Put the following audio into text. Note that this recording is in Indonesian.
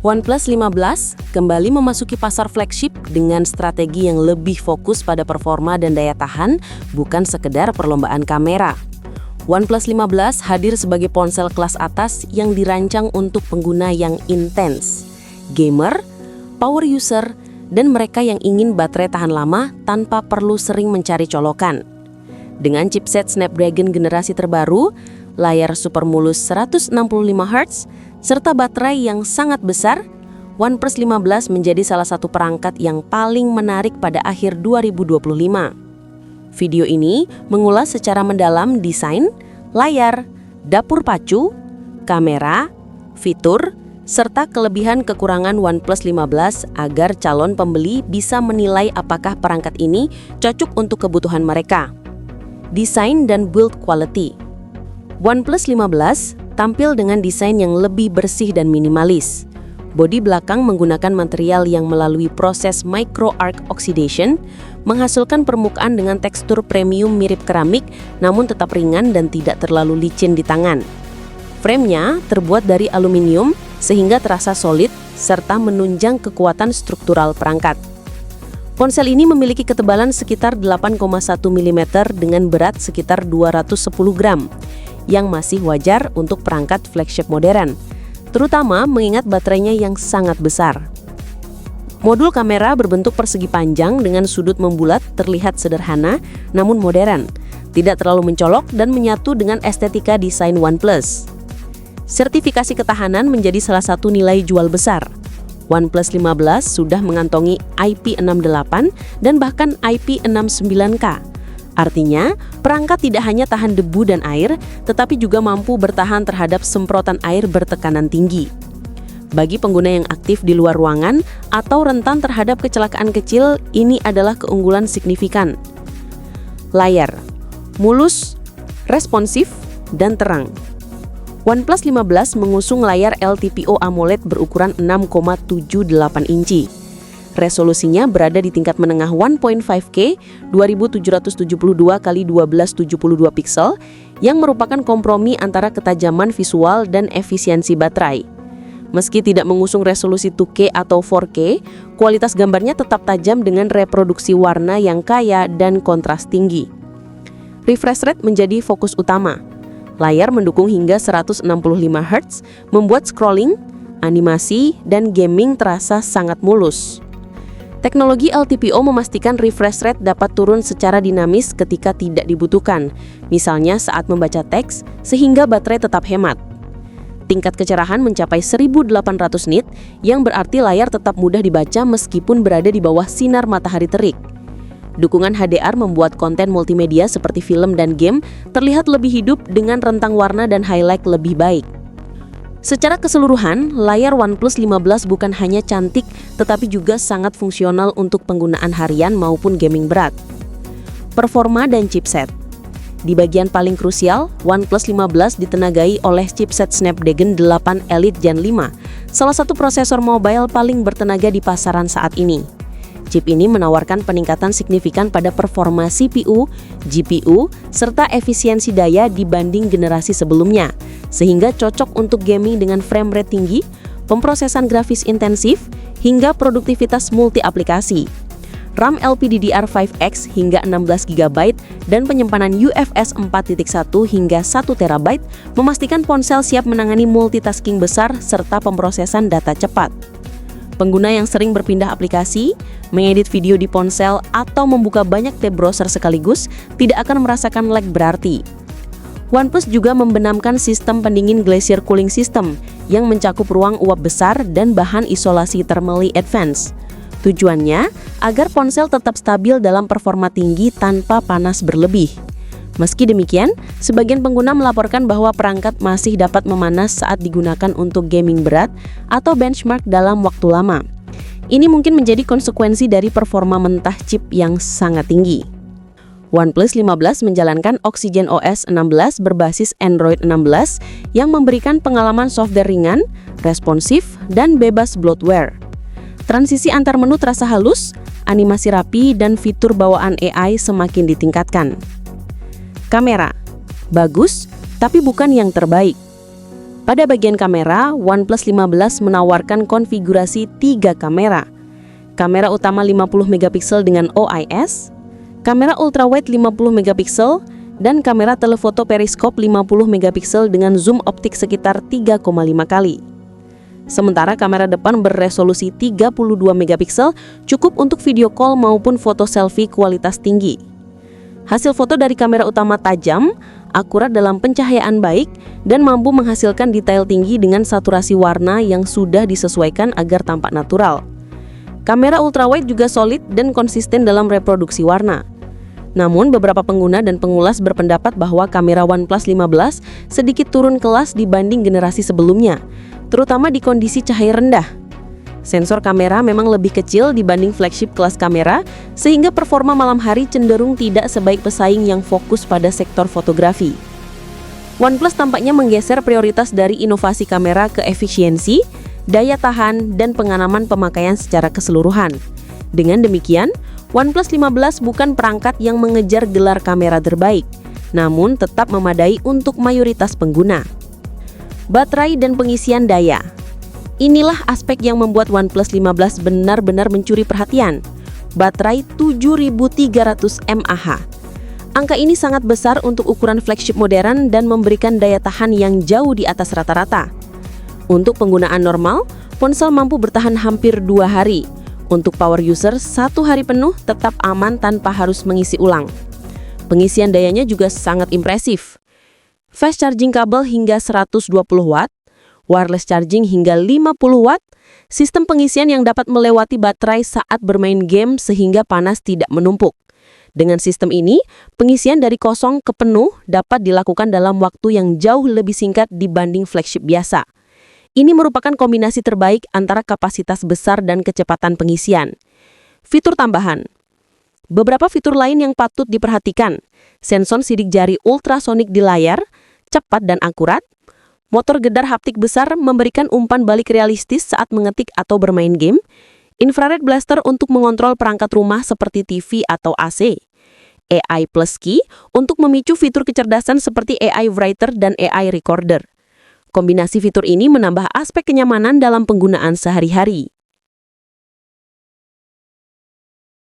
OnePlus 15 kembali memasuki pasar flagship dengan strategi yang lebih fokus pada performa dan daya tahan, bukan sekedar perlombaan kamera. OnePlus 15 hadir sebagai ponsel kelas atas yang dirancang untuk pengguna yang intens, gamer, power user, dan mereka yang ingin baterai tahan lama tanpa perlu sering mencari colokan. Dengan chipset Snapdragon generasi terbaru, layar super mulus 165 Hz, serta baterai yang sangat besar, OnePlus 15 menjadi salah satu perangkat yang paling menarik pada akhir 2025. Video ini mengulas secara mendalam desain, layar, dapur pacu, kamera, fitur, serta kelebihan kekurangan OnePlus 15 agar calon pembeli bisa menilai apakah perangkat ini cocok untuk kebutuhan mereka. Desain dan build quality. OnePlus 15 tampil dengan desain yang lebih bersih dan minimalis. Bodi belakang menggunakan material yang melalui proses micro arc oxidation, menghasilkan permukaan dengan tekstur premium mirip keramik, namun tetap ringan dan tidak terlalu licin di tangan. Framenya terbuat dari aluminium sehingga terasa solid, serta menunjang kekuatan struktural perangkat. Ponsel ini memiliki ketebalan sekitar 8,1 mm dengan berat sekitar 210 gram, yang masih wajar untuk perangkat flagship modern, terutama mengingat baterainya yang sangat besar. Modul kamera berbentuk persegi panjang dengan sudut membulat terlihat sederhana namun modern, tidak terlalu mencolok dan menyatu dengan estetika desain OnePlus. Sertifikasi ketahanan menjadi salah satu nilai jual besar. OnePlus 15 sudah mengantongi IP68 dan bahkan IP69K. Artinya, perangkat tidak hanya tahan debu dan air, tetapi juga mampu bertahan terhadap semprotan air bertekanan tinggi. Bagi pengguna yang aktif di luar ruangan atau rentan terhadap kecelakaan kecil, ini adalah keunggulan signifikan. Layar mulus, responsif, dan terang. OnePlus 15 mengusung layar LTPO AMOLED berukuran 6,78 inci. Resolusinya berada di tingkat menengah 1.5K 2772 x 1272 pixel yang merupakan kompromi antara ketajaman visual dan efisiensi baterai. Meski tidak mengusung resolusi 2K atau 4K, kualitas gambarnya tetap tajam dengan reproduksi warna yang kaya dan kontras tinggi. Refresh rate menjadi fokus utama. Layar mendukung hingga 165 Hz, membuat scrolling, animasi, dan gaming terasa sangat mulus. Teknologi LTPO memastikan refresh rate dapat turun secara dinamis ketika tidak dibutuhkan, misalnya saat membaca teks, sehingga baterai tetap hemat. Tingkat kecerahan mencapai 1800 nit, yang berarti layar tetap mudah dibaca meskipun berada di bawah sinar matahari terik. Dukungan HDR membuat konten multimedia seperti film dan game terlihat lebih hidup dengan rentang warna dan highlight lebih baik. Secara keseluruhan, layar OnePlus 15 bukan hanya cantik, tetapi juga sangat fungsional untuk penggunaan harian maupun gaming berat. Performa dan chipset. Di bagian paling krusial, OnePlus 15 ditenagai oleh chipset Snapdragon 8 Elite Gen 5, salah satu prosesor mobile paling bertenaga di pasaran saat ini. Chip ini menawarkan peningkatan signifikan pada performa CPU, GPU, serta efisiensi daya dibanding generasi sebelumnya, sehingga cocok untuk gaming dengan frame rate tinggi, pemrosesan grafis intensif, hingga produktivitas multi-aplikasi. RAM LPDDR5X hingga 16 GB dan penyimpanan UFS 4.1 hingga 1 TB memastikan ponsel siap menangani multitasking besar serta pemrosesan data cepat. Pengguna yang sering berpindah aplikasi, mengedit video di ponsel, atau membuka banyak tab browser sekaligus tidak akan merasakan lag berarti. OnePlus juga membenamkan sistem pendingin Glacier Cooling System yang mencakup ruang uap besar dan bahan isolasi thermally advanced. Tujuannya agar ponsel tetap stabil dalam performa tinggi tanpa panas berlebih. Meski demikian, sebagian pengguna melaporkan bahwa perangkat masih dapat memanas saat digunakan untuk gaming berat atau benchmark dalam waktu lama. Ini mungkin menjadi konsekuensi dari performa mentah chip yang sangat tinggi. OnePlus 15 menjalankan Oxygen OS 16 berbasis Android 16 yang memberikan pengalaman software ringan, responsif, dan bebas bloatware. Transisi antar menu terasa halus, animasi rapi, dan fitur bawaan AI semakin ditingkatkan. Kamera, bagus, tapi bukan yang terbaik. Pada bagian kamera, OnePlus 15 menawarkan konfigurasi 3 kamera. Kamera utama 50 megapiksel dengan OIS, kamera ultrawide 50 megapiksel, dan kamera telefoto periskop 50 megapiksel dengan zoom optik sekitar 3,5 kali. Sementara kamera depan berresolusi 32 megapiksel cukup untuk video call maupun foto selfie kualitas tinggi. Hasil foto dari kamera utama tajam, akurat dalam pencahayaan baik, dan mampu menghasilkan detail tinggi dengan saturasi warna yang sudah disesuaikan agar tampak natural. Kamera ultrawide juga solid dan konsisten dalam reproduksi warna. Namun, beberapa pengguna dan pengulas berpendapat bahwa kamera OnePlus 15 sedikit turun kelas dibanding generasi sebelumnya, terutama di kondisi cahaya rendah. Sensor kamera memang lebih kecil dibanding flagship kelas kamera, sehingga performa malam hari cenderung tidak sebaik pesaing yang fokus pada sektor fotografi. OnePlus tampaknya menggeser prioritas dari inovasi kamera ke efisiensi, daya tahan, dan pengalaman pemakaian secara keseluruhan. Dengan demikian, OnePlus 15 bukan perangkat yang mengejar gelar kamera terbaik, namun tetap memadai untuk mayoritas pengguna. Baterai dan pengisian daya. Inilah aspek yang membuat OnePlus 15 benar-benar mencuri perhatian. Baterai 7.300 mAh. Angka ini sangat besar untuk ukuran flagship modern dan memberikan daya tahan yang jauh di atas rata-rata. Untuk penggunaan normal, ponsel mampu bertahan hampir 2 hari. Untuk power user, 1 hari penuh tetap aman tanpa harus mengisi ulang. Pengisian dayanya juga sangat impresif. Fast charging kabel hingga 120 watt, wireless charging hingga 50 watt, sistem pengisian yang dapat melewati baterai saat bermain game sehingga panas tidak menumpuk. Dengan sistem ini, pengisian dari kosong ke penuh dapat dilakukan dalam waktu yang jauh lebih singkat dibanding flagship biasa. Ini merupakan kombinasi terbaik antara kapasitas besar dan kecepatan pengisian. Fitur tambahan. Beberapa fitur lain yang patut diperhatikan. Sensor sidik jari ultrasonik di layar, cepat dan akurat. Motor gedar haptik besar memberikan umpan balik realistis saat mengetik atau bermain game. Infrared blaster untuk mengontrol perangkat rumah seperti TV atau AC. AI Plus Key untuk memicu fitur kecerdasan seperti AI Writer dan AI Recorder. Kombinasi fitur ini menambah aspek kenyamanan dalam penggunaan sehari-hari.